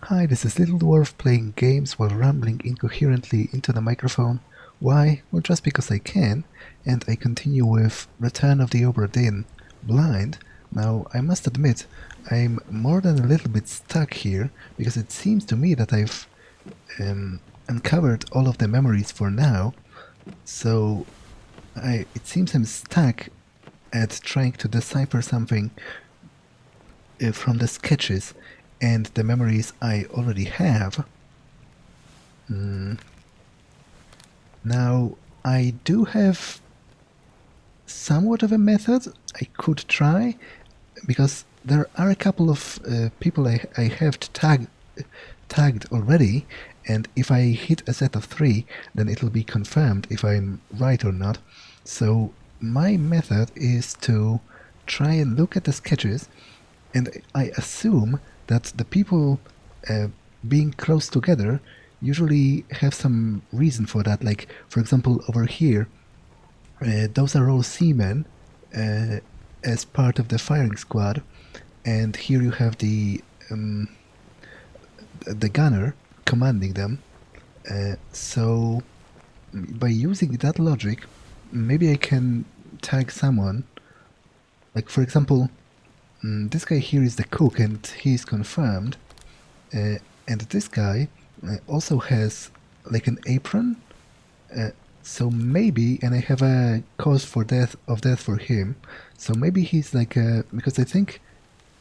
Hi, this is Little Dwarf playing games while rambling incoherently into the microphone. Why? Well, just because I can, and I continue with Return of the Obra Dinn, blind. Now, I must admit, I'm more than a little bit stuck here, because it seems to me that I've uncovered all of the memories for now, so it seems I'm stuck at trying to decipher something from the sketches and the memories I already have. Now, I do have somewhat of a method I could try, because there are a couple of people I have tagged already, and if I hit a set of 3, then it'll be confirmed if I'm right or not. So my method is to try and look at the sketches, and I assume that the people being close together usually have some reason for that. Like, for example, over here, those are all seamen as part of the firing squad, and here you have the gunner commanding them. So by using that logic, maybe I can tag someone. Like, for example, this guy here is the cook, and he's confirmed. And this guy also has like an apron. So maybe, and I have a cause for death for him. So maybe he's like a, because I think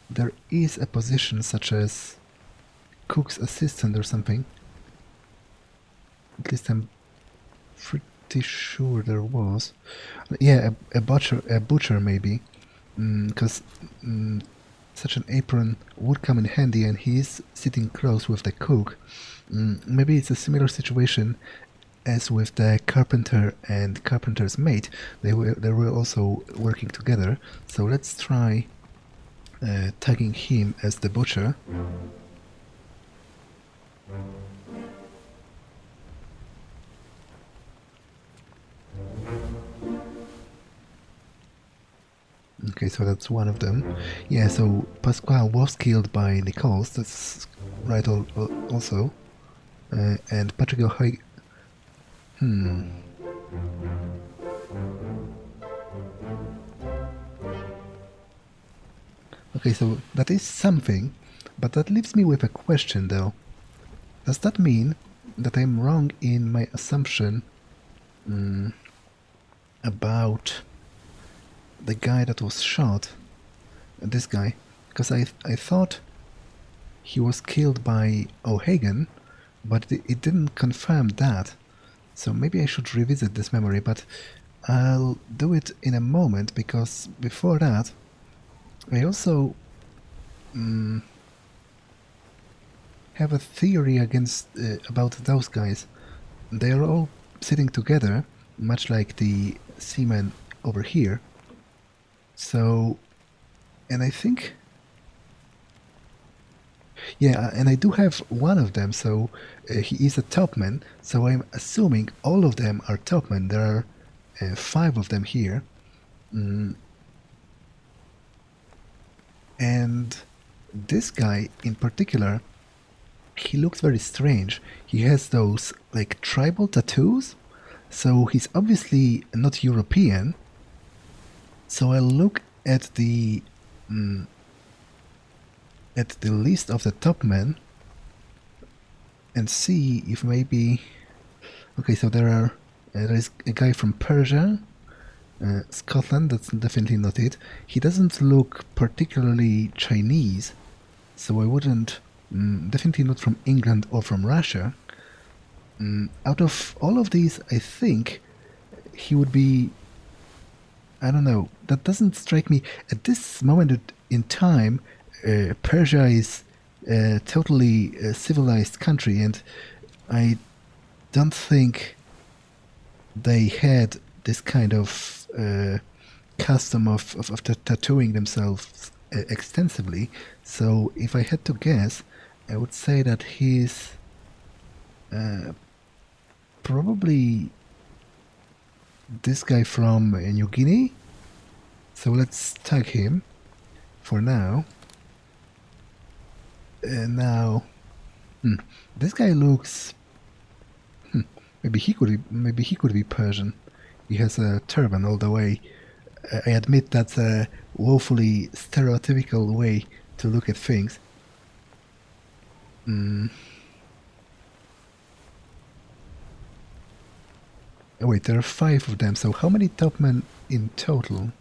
there is a position such as cook's assistant or something. At least I'm pretty sure there was. Yeah, a butcher maybe, because such an apron would come in handy, and he's sitting close with the cook. Maybe it's a similar situation as with the carpenter and carpenter's mate. They were also working together. So let's try tagging him as the butcher. Okay, so that's one of them. Yeah, so Pasqua was killed by Nichols, that's right also. And Patrick O'Hay... Okay, so that is something, but that leaves me with a question though. Does that mean that I'm wrong in my assumption about the guy that was shot, this guy? Because I thought he was killed by O'Hagan, but it didn't confirm that. So maybe I should revisit this memory, but I'll do it in a moment, because before that, I also have a theory about those guys. They are all sitting together, much like the seamen over here. So, and I think... Yeah, and I do have one of them, so he is a topman, so I'm assuming all of them are topmen. There are 5 of them here. And this guy in particular, he looks very strange. He has those like tribal tattoos, so he's obviously not European. So I'll look at the list of the top men and see if maybe... Okay, so there is a guy from Persia, Scotland. That's definitely not it. He doesn't look particularly Chinese, so I wouldn't... definitely not from England or from Russia. Out of all of these, I think he would be... I don't know, that doesn't strike me. At this moment in time, Persia is a totally civilized country, and I don't think they had this kind of custom of tattooing themselves extensively. So if I had to guess, I would say that he's probably this guy from New Guinea. So let's tag him for now. Now, This guy looks. Maybe he could be Persian. He has a turban, although I admit that's a woefully stereotypical way to look at things. Oh, wait, there are 5 of them, so how many top men in total?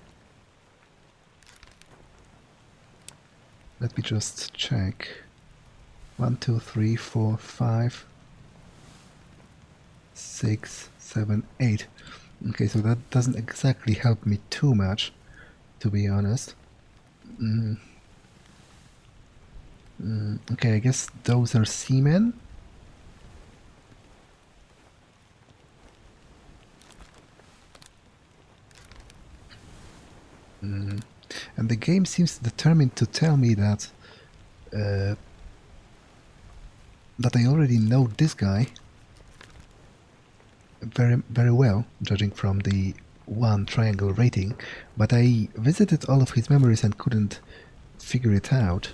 Let me just check. 1, 2, 3, 4, 5, 6, 7, 8. Okay, so that doesn't exactly help me too much, to be honest. Okay, I guess those are seamen. And the game seems determined to tell me that that I already know this guy very well, judging from the 1 triangle rating, but I visited all of his memories and couldn't figure it out.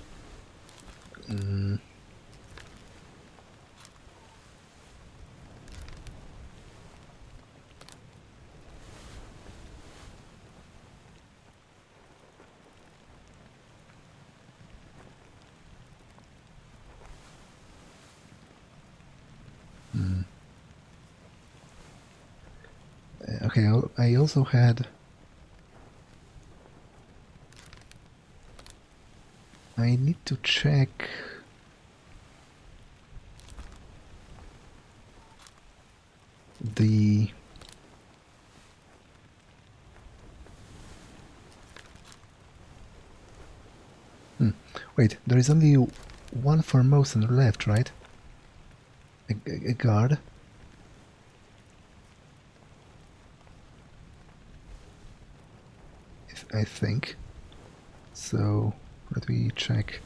Okay, I also had... I need to check... the... Wait, there is only 1 Formosan left, right? A guard. I think. So, let me check.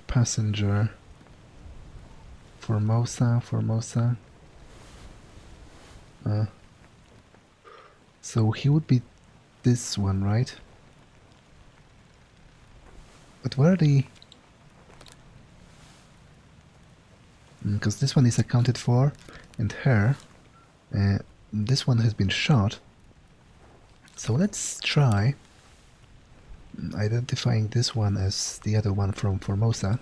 Passenger. Formosa. So he would be this one, right? But where are the... Because this one is accounted for, and her. This one has been shot. So let's try identifying this one as the other one from Formosa.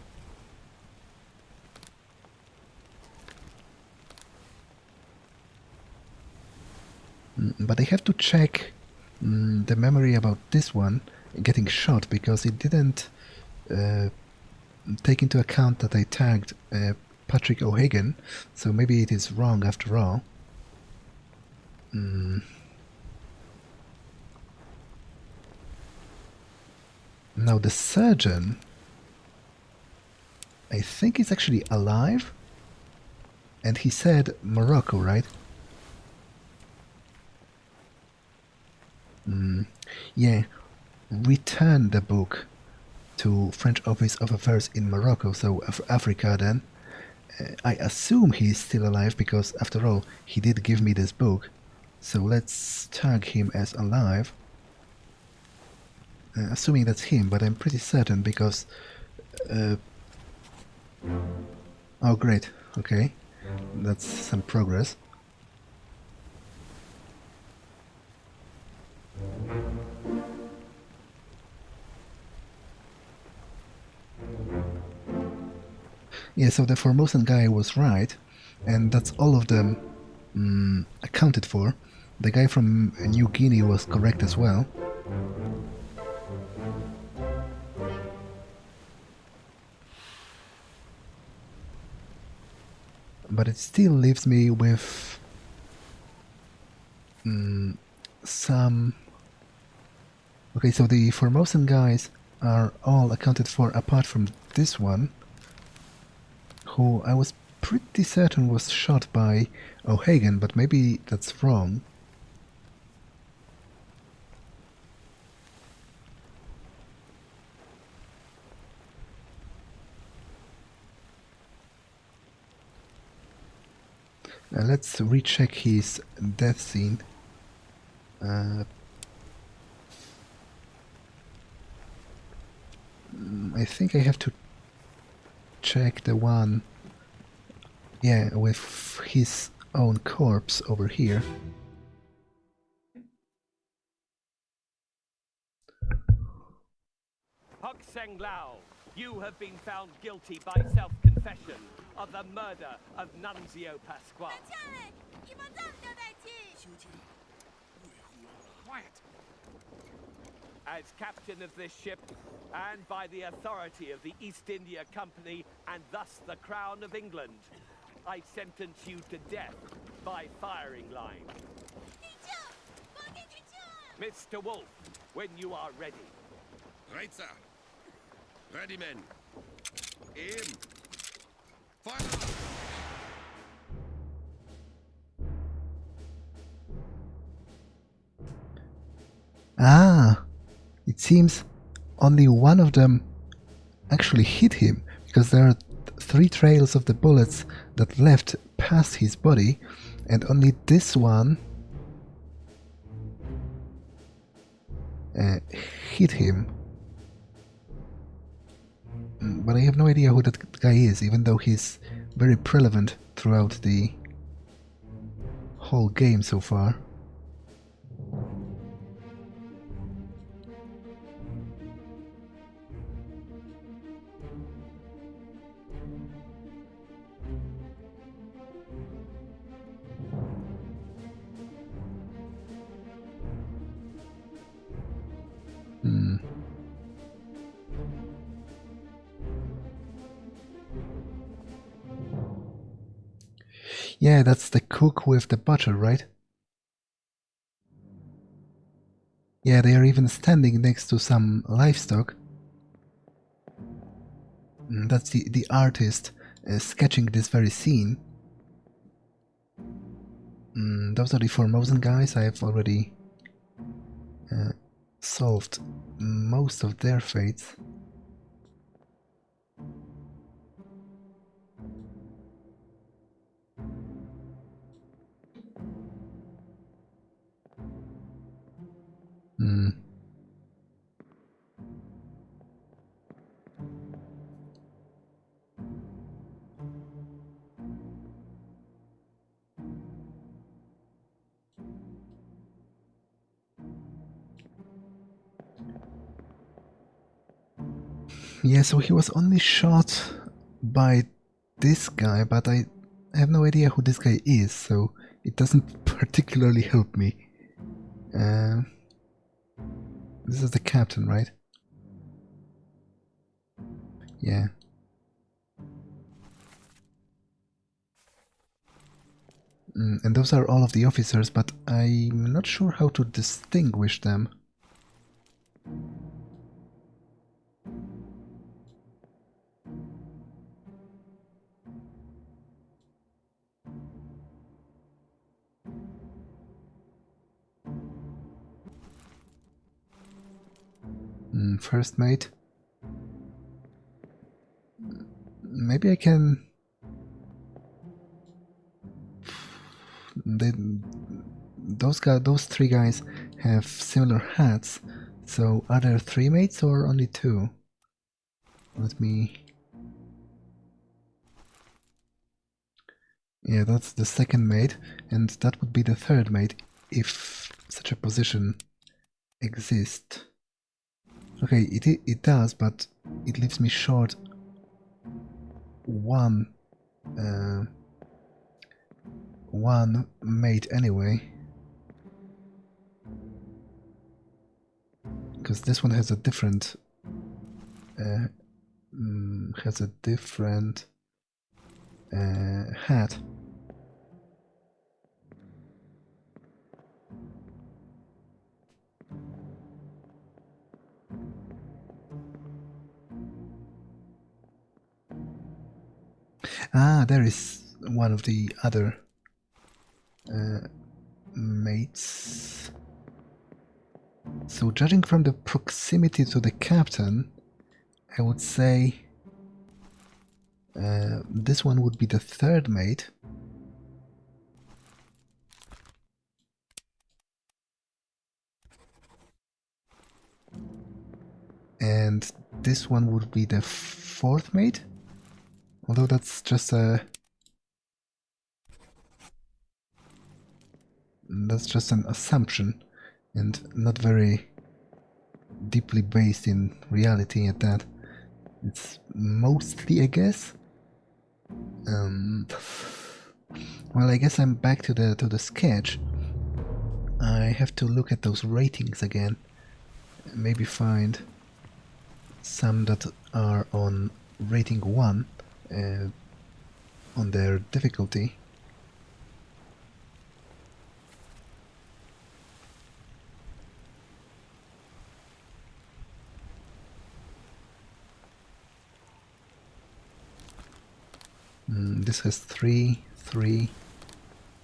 But I have to check the memory about this one getting shot, because it didn't take into account that I tagged Patrick O'Hagan, so maybe it is wrong after all. Now the surgeon, I think he's actually alive, and he said Morocco, right? Yeah, return the book to French Office of Affairs in Morocco, so Africa then. I assume he's still alive, because after all, he did give me this book. So let's tag him as alive. Assuming that's him, but I'm pretty certain because... Oh, great. Okay. That's some progress. Yeah, so the Formosan guy was right, and that's all of them accounted for. The guy from New Guinea was correct as well. But it still leaves me with some... Okay, so the Formosan guys are all accounted for apart from this one, who I was pretty certain was shot by O'Hagan, but maybe that's wrong. Let's recheck his death scene. I think I have to check the one, yeah, with his own corpse over here. Hokseng Lao, you have been found guilty by self-confession of the murder of Nunzio Pasqua. Quiet. As captain of this ship, and by the authority of the East India Company, and thus the Crown of England, I sentence you to death by firing line. Mr. Wolf, when you are ready. Right, sir. Ready, men. Aim. Fire! Ah, it seems only one of them actually hit him, because there are 3 trails of the bullets that left past his body, and only this one hit him. But I have no idea who that guy is, even though he's very relevant throughout the whole game so far. Yeah, that's the cook with the butcher, right? Yeah, they are even standing next to some livestock. That's the artist sketching this very scene. Those are the Formosan guys. I have already solved most of their fates. Yeah, so he was only shot by this guy, but I have no idea who this guy is, so it doesn't particularly help me. This is the captain, right? Yeah. And those are all of the officers, but I'm not sure how to distinguish them. First mate. Maybe I can... Those 3 guys have similar hats, so are there 3 mates or only 2? Let me... Yeah, that's the second mate, and that would be the third mate, if such a position exists. Okay, it does, but it leaves me short one mate anyway, because this one has a different hat. Ah, there is one of the other mates. So judging from the proximity to the captain, I would say this one would be the third mate. and this one would be the fourth mate, although that's just an assumption and not very deeply based in reality at that. It's mostly a guess. Well, I guess I'm back to the sketch. I have to look at those ratings again. Maybe find some that are on rating 1 on their difficulty. This has 3, 3,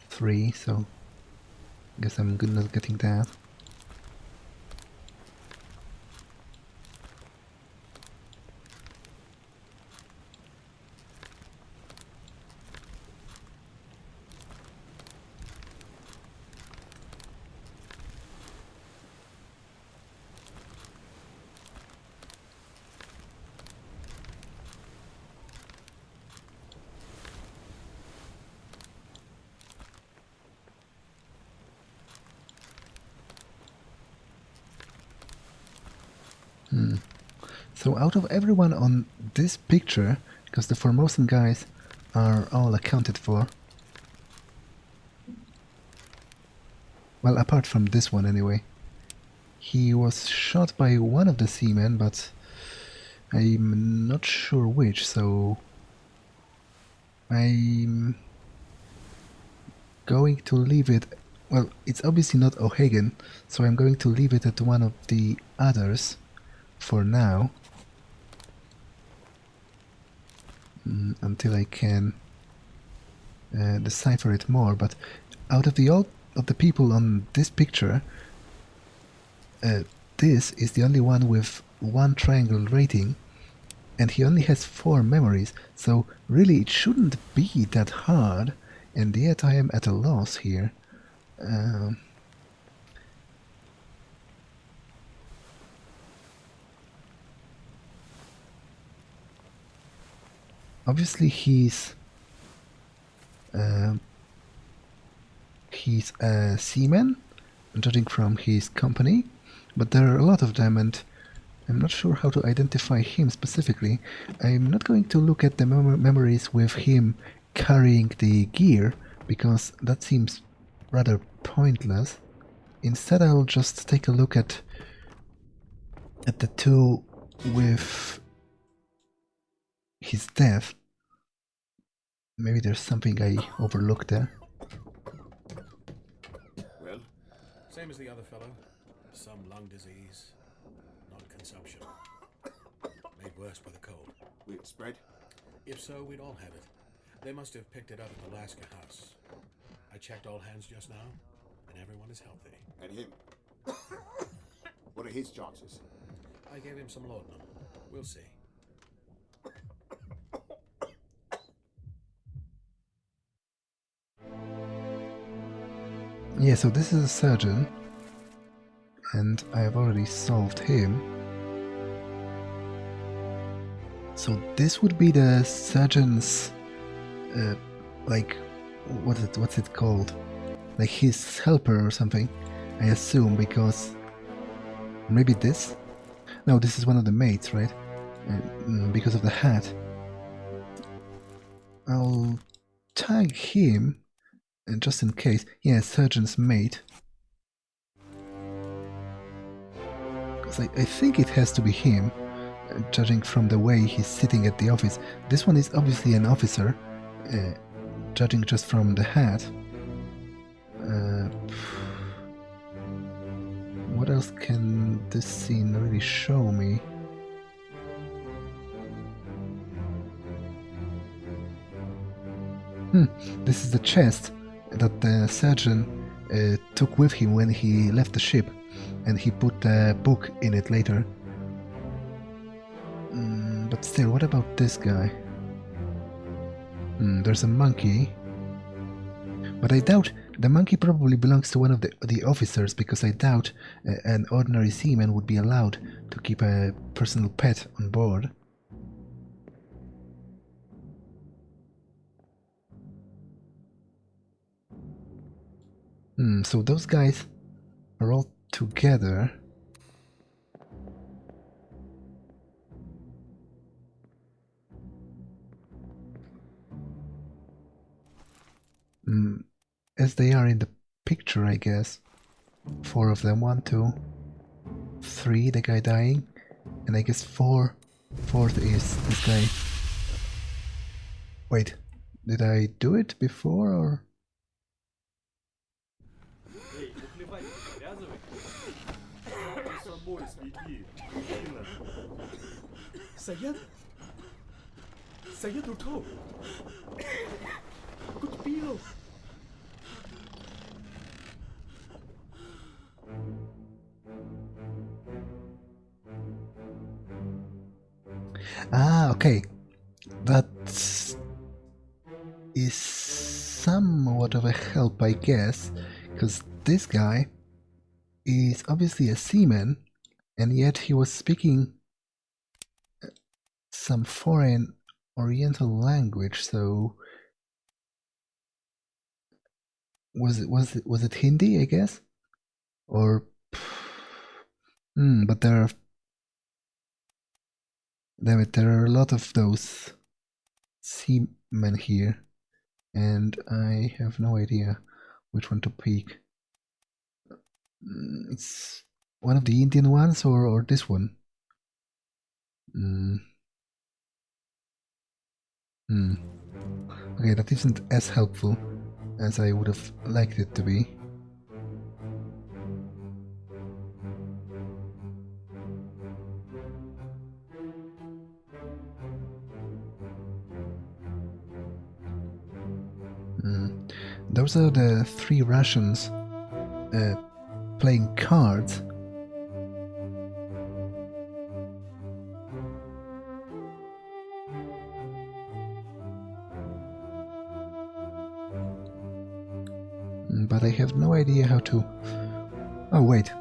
3, so I guess I'm good not getting that. So out of everyone on this picture, because the Formosan guys are all accounted for, well, apart from this one anyway, he was shot by one of the seamen, but I'm not sure which, so I'm going to leave it, well, it's obviously not O'Hagan, so I'm going to leave it at one of the others for now. Until I can decipher it more, but out of all of the people on this picture, this is the only one with 1 triangle rating, and he only has 4 memories, so really it shouldn't be that hard, and yet I am at a loss here. Obviously he's a seaman, judging from his company, but there are a lot of them and I'm not sure how to identify him specifically. I'm not going to look at the memories with him carrying the gear, because that seems rather pointless. Instead I'll just take a look at the 2 with his death. Maybe there's something I overlooked there. Well, same as the other fellow. Some lung disease, not consumption. Made worse by the cold. Will it spread? If so, we'd all have it. They must have picked it up at the Alaska house. I checked all hands just now, and everyone is healthy. And him? What are his chances? I gave him some laudanum. We'll see. Yeah, so this is a surgeon, and I have already solved him. So this would be the surgeon's, like, what's it called? Like his helper or something, I assume, because maybe this? No, this is one of the mates, right? Because of the hat. I'll tag him. And just in case, yeah, surgeon's mate. Because I think it has to be him, judging from the way he's sitting at the office. This one is obviously an officer, judging just from the hat. What else can this scene really show me? This is the chest that the surgeon took with him when he left the ship, and he put a book in it later. But still, what about this guy? There's a monkey, but I doubt The monkey probably belongs to one of the officers, because I doubt an ordinary seaman would be allowed to keep a personal pet on board. So those guys are all together. As they are in the picture, I guess. 4 of them. 1, 2, 3, the guy dying. And I guess fourth is this guy. Wait, did I do it before or? Saya tutup. Aku terpilih. Ah, okay. That is somewhat of a help, I guess, because this guy is obviously a seaman, and yet he was speaking some foreign Oriental language. So was it Hindi, I guess, or but there are, damn it, there are a lot of those seamen here, and I have no idea which one to pick. It's one of the Indian ones or this one. Okay, that isn't as helpful as I would have liked it to be. Those are the 3 Russians playing cards. But I have no idea how to... Oh, wait.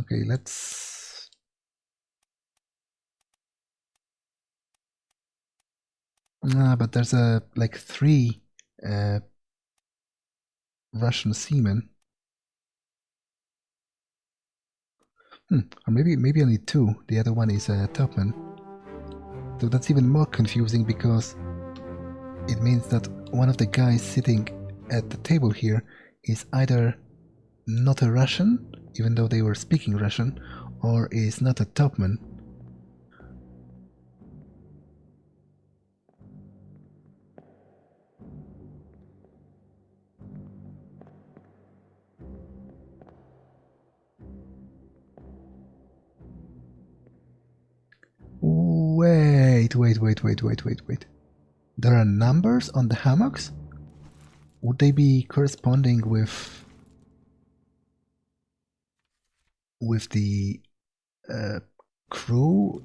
Okay, let's... but there's like 3 Russian seamen. Or maybe only 2. The other one is a topman. So that's even more confusing, because it means that one of the guys sitting at the table here is either not a Russian, even though they were speaking Russian, or is not a topman. Wait. There are numbers on the hammocks? Would they be corresponding with the crew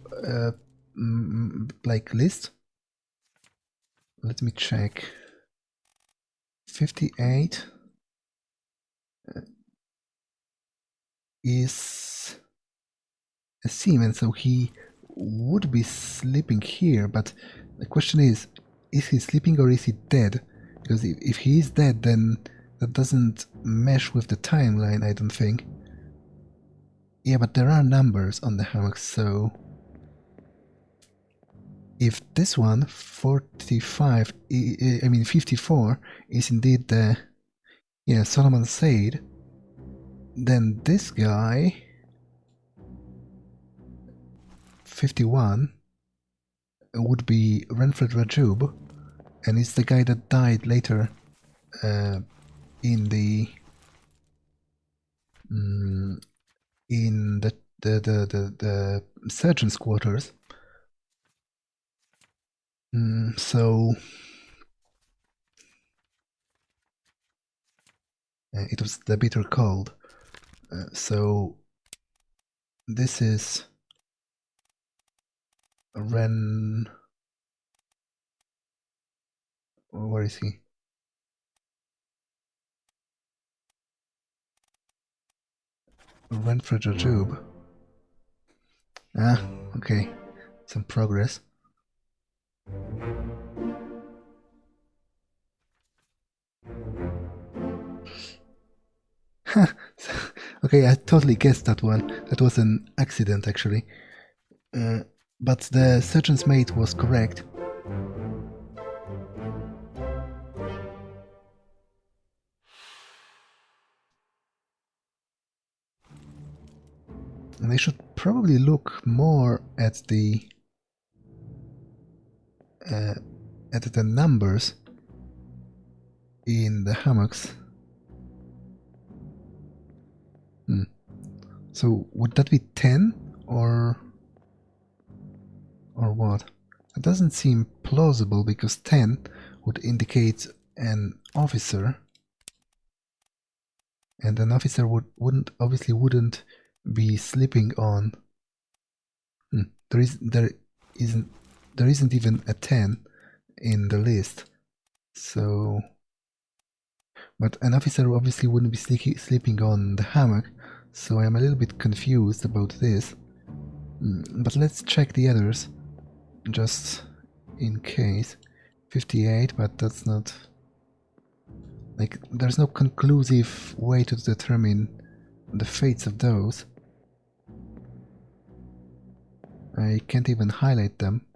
like list? Let me check. 58 is a seaman, so he would be sleeping here, but the question is he sleeping or is he dead? Because if he is dead, then that doesn't mesh with the timeline, I don't think. Yeah, but there are numbers on the hammocks, so if this one, 45, I mean 54, is indeed the, yeah, Solomon Said, then this guy, 51, would be Renfred Rajub, and it's the guy that died later in the surgeon's quarters. So it was the bitter cold. So this is Ren... Where is he? Renfrew Tube. Ah, okay. Some progress. Okay, I totally guessed that one. That was an accident, actually. But the surgeon's mate was correct. And I should probably look more at the numbers in the hammocks. So would that be 10 or what? It doesn't seem plausible because 10 would indicate an officer, and an officer wouldn't be sleeping on. There isn't even a 10 in the list. So, but an officer obviously wouldn't be sleeping on the hammock. So I'm a little bit confused about this. But let's check the others, just in case. 58, but that's not... Like, there's no conclusive way to determine the fates of those. I can't even highlight them.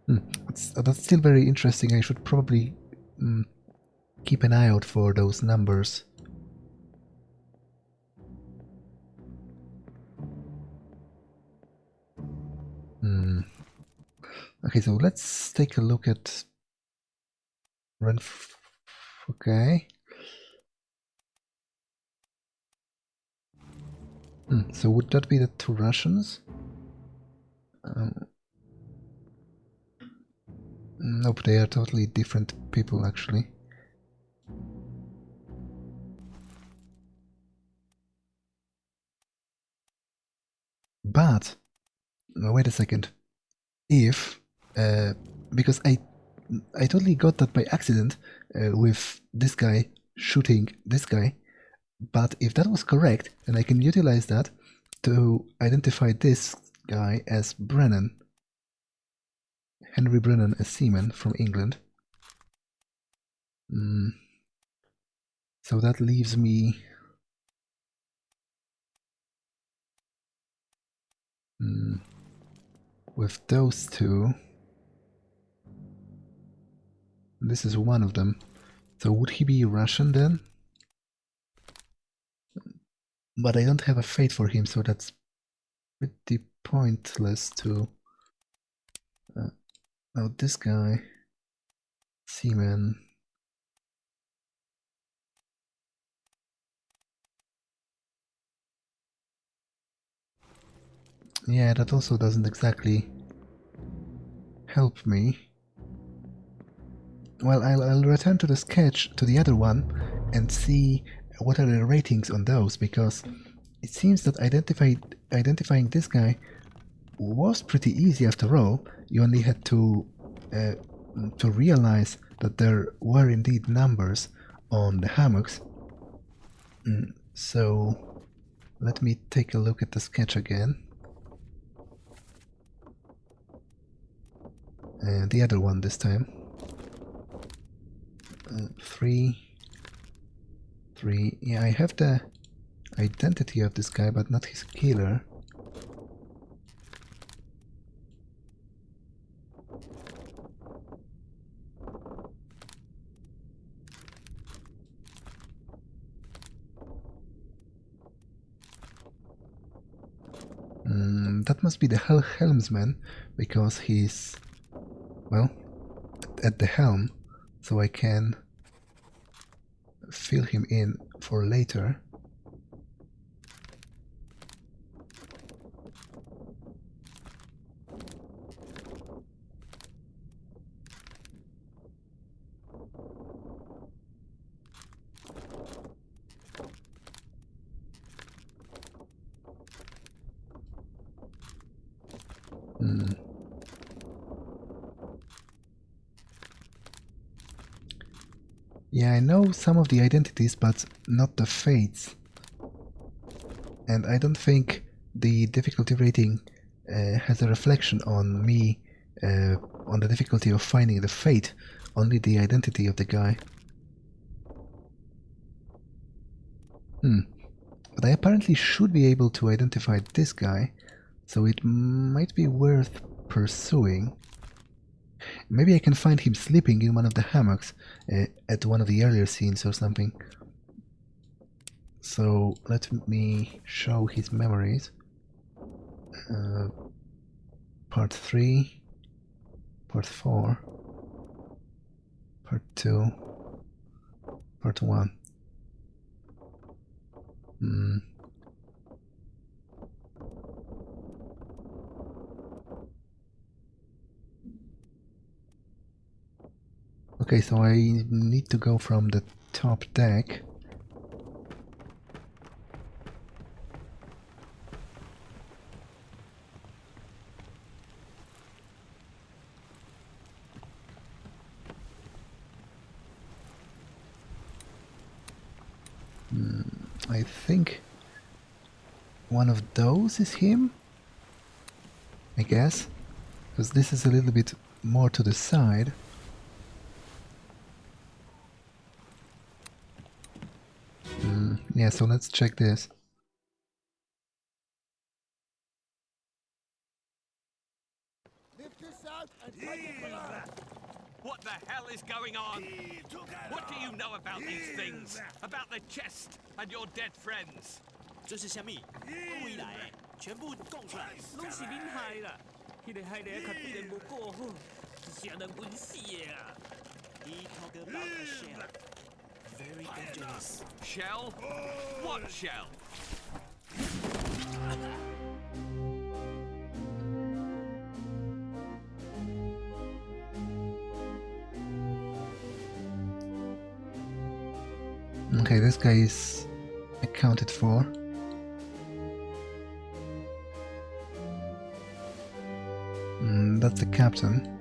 That's still very interesting. I should probably keep an eye out for those numbers. Okay, so let's take a look at okay. So would that be the two Russians? Nope, they are totally different people, actually. But wait a second. If because I totally got that by accident with this guy shooting this guy, but if that was correct, then I can utilize that to identify this guy as Brennan. Henry Brennan, a seaman from England. So that leaves me with those two. This is one of them. So would he be Russian then? But I don't have a fate for him, so that's pretty pointless to... now this guy, seaman. Yeah, that also doesn't exactly help me. Well, I'll return to the sketch, to the other one, and see what are the ratings on those, because it seems that identifying this guy was pretty easy after all. You only had to realize that there were indeed numbers on the hammocks. So let me take a look at the sketch again. And the other one this time. 3. Yeah, I have the identity of this guy, but not his killer. That must be the helmsman, because he's, well, at the helm, so I can fill him in for later. Yeah, I know some of the identities, but not the fates. And I don't think the difficulty rating has a reflection on me, on the difficulty of finding the fate, only the identity of the guy. But I apparently should be able to identify this guy, so it might be worth pursuing. Maybe I can find him sleeping in one of the hammocks at one of the earlier scenes or something. So let me show his memories. Part 3, Part 4, Part 2, Part 1. Okay, so I need to go from the top deck. I think one of those is him, I guess, because this is a little bit more to the side. Yeah, so let's check this. Lift this out and take it below. What the hell is going on? What do you know about these things? About the chest and your dead friends? 这是虾米？回来，全部供出来。拢是恁害啦！迄个害得较电无顾好，是人稳死的啊！ He talk about a shell. Very dangerous. Shell? What shell? Okay, this guy is accounted for. That's the captain.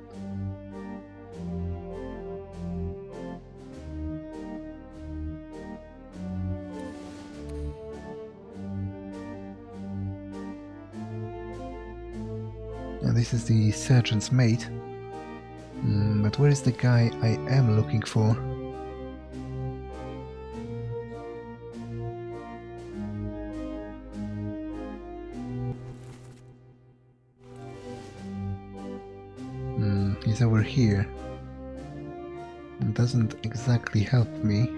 And this is the sergeant's mate. But where is the guy I am looking for? He's over here. It doesn't exactly help me.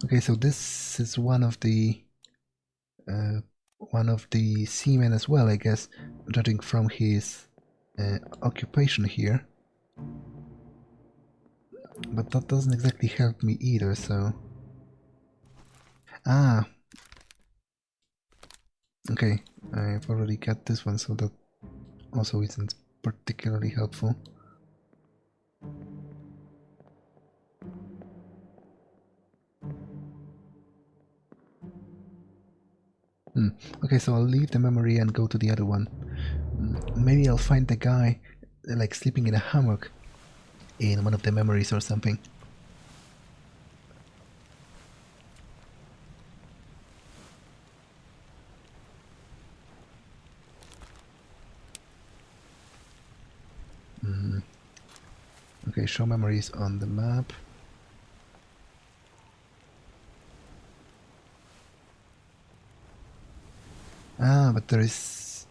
Okay, so this is one of the seamen as well, I guess, judging from his occupation here. But that doesn't exactly help me either, so... Ah! Okay, I've already got this one, so that also isn't particularly helpful. Okay, so I'll leave the memory and go to the other one. Maybe I'll find the guy like sleeping in a hammock in one of the memories or something. Okay, show memories on the map. Ah, but there is...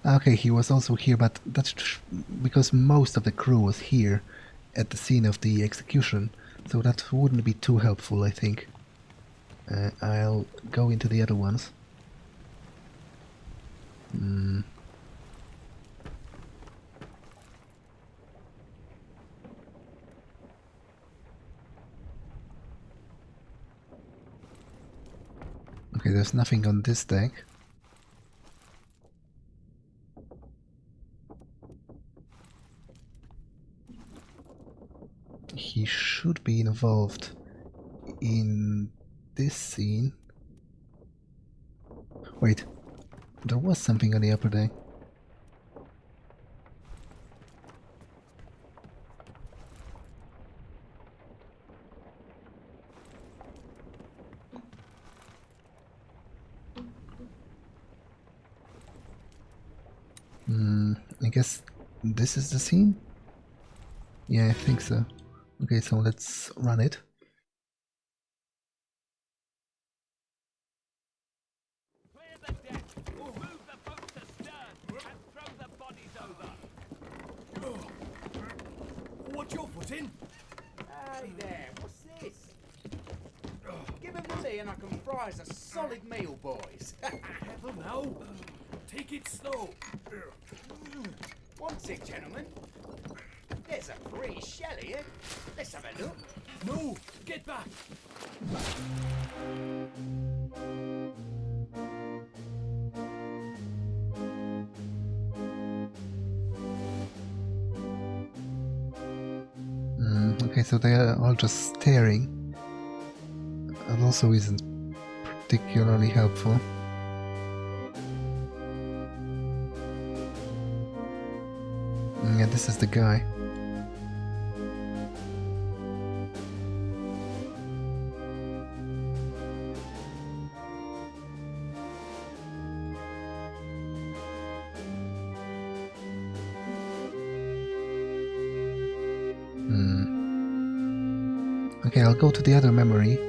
Okay, he was also here, but that's because most of the crew was here at the scene of the execution, so that wouldn't be too helpful, I think. I'll go into the other ones. Okay, there's nothing on this deck. he should be involved in this scene. Wait, there was something on the upper deck. I guess this is the scene? Yeah, I think so. Okay, so let's run it. Clear the deck. Move the boat to stern and throw the bodies over. Watch your footing. Hey there, what's this? Give them to me and I can fry us a solid meal, boys. Careful now. Take it slow. What's it, gentlemen? There's a pretty shell here. Let's have a look. No, get back. Okay, so they are all just staring. That also isn't particularly helpful. Yeah, this is the guy. Okay, I'll go to the other memory.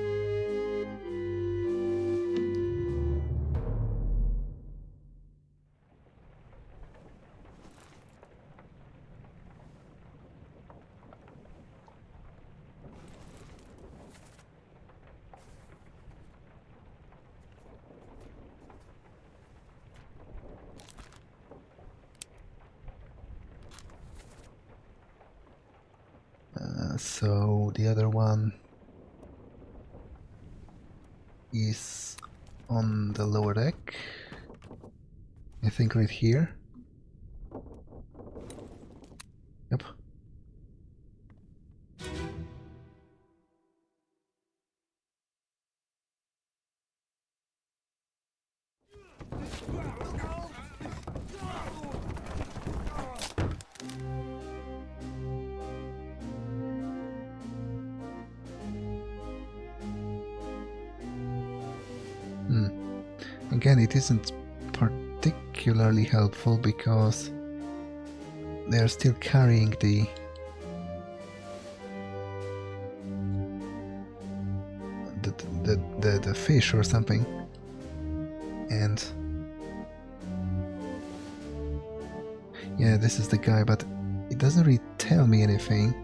So the other one is on the lower deck. I think right here. Yep. Again, it isn't particularly helpful because they're still carrying the fish or something, and yeah, this is the guy, but it doesn't really tell me anything.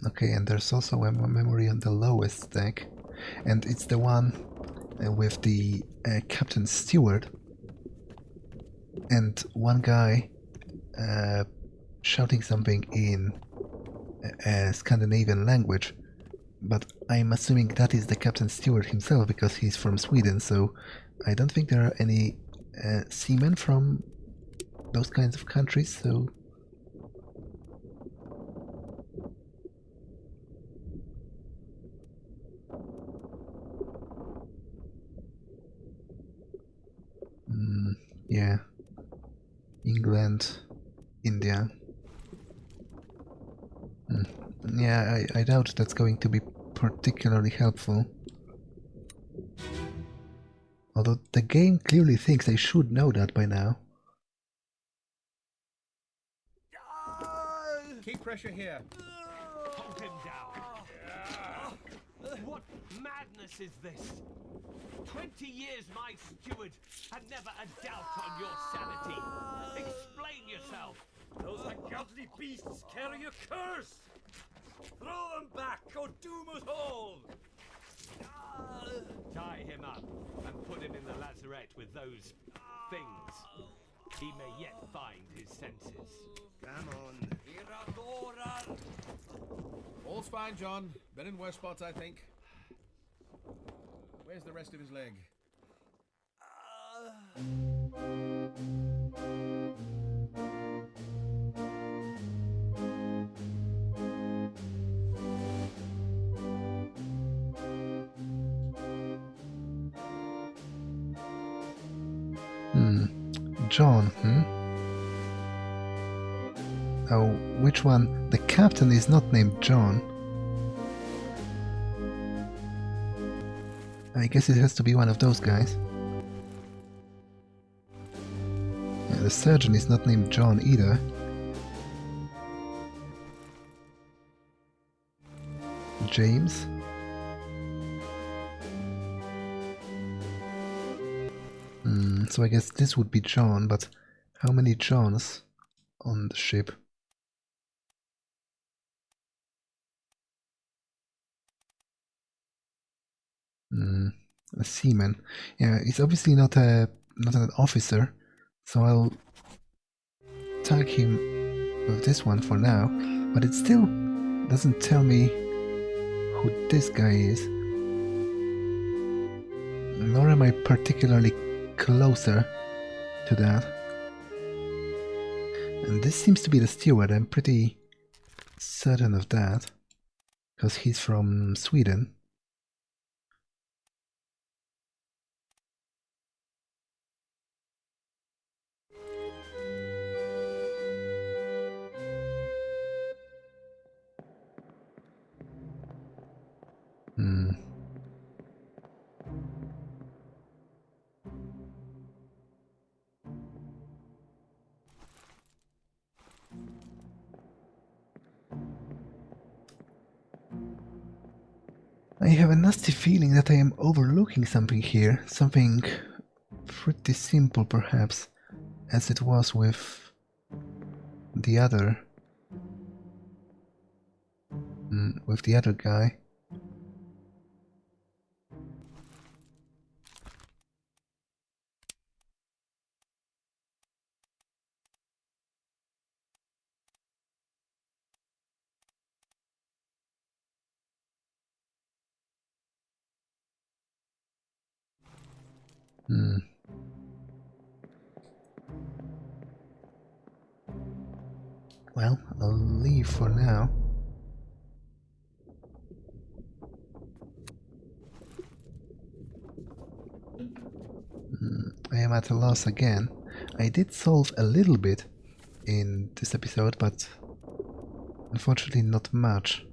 Okay, and there's also a memory on the lowest deck, and it's the one with the Captain Steward and one guy shouting something in a Scandinavian language, but I'm assuming that is the Captain Steward himself because he's from Sweden, so I don't think there are any seamen from those kinds of countries, so yeah, England, India. Yeah, I doubt that's going to be particularly helpful. Although the game clearly thinks I should know that by now. Keep pressure here. Hold him down. What madness is this? 20 years my steward, and never a doubt on your sanity. Explain yourself. Those ungodly beasts carry a curse. Throw them back or doom us all. Tie him up and put him in the lazarette with those things. He may yet find his senses. Come on. All's fine, John. Been in worse spots, I think. Where's the rest of his leg? John, Oh, which one? The captain is not named John. I guess it has to be one of those guys. Yeah, the surgeon is not named John either. James? So I guess this would be John, but how many Johns on the ship? A seaman. Yeah, he's obviously not an officer, so I'll tag him with this one for now, but it still doesn't tell me who this guy is. Nor am I particularly closer to that. And this seems to be the steward, I'm pretty certain of that, because he's from Sweden. I have a nasty feeling that I am overlooking something here, something pretty simple perhaps, as it was with the other guy. Well, I'll leave for now. I am at a loss again. I did solve a little bit in this episode, but unfortunately not much.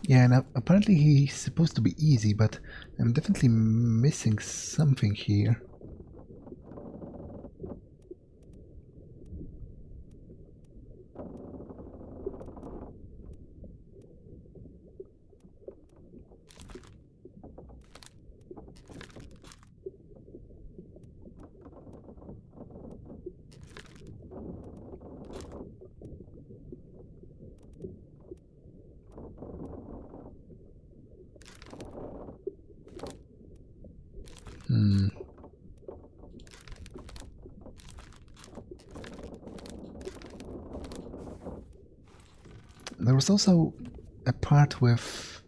Yeah, and apparently he's supposed to be easy, but I'm definitely missing something here. There was also a part with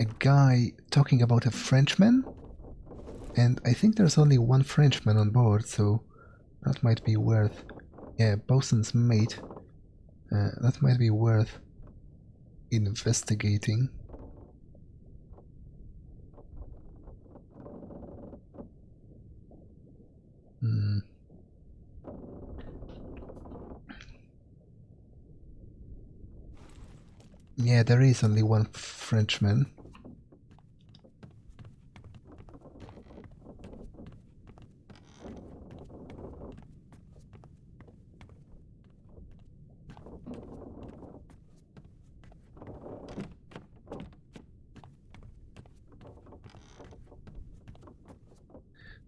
a guy talking about a Frenchman, and I think there's only one Frenchman on board, so that might be worth... Yeah, bosun's mate. That might be worth investigating. Yeah, there is only one Frenchman.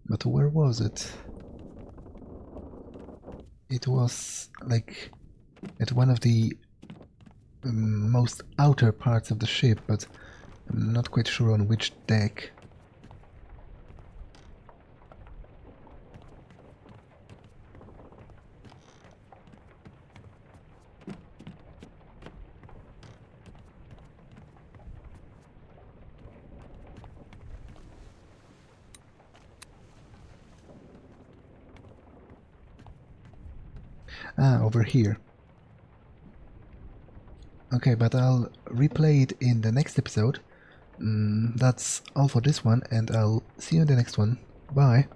But where was it? It was like at one of the most outer parts of the ship, but I'm not quite sure on which deck. Ah, over here. Okay, but I'll replay it in the next episode. That's all for this one, and I'll see you in the next one. Bye!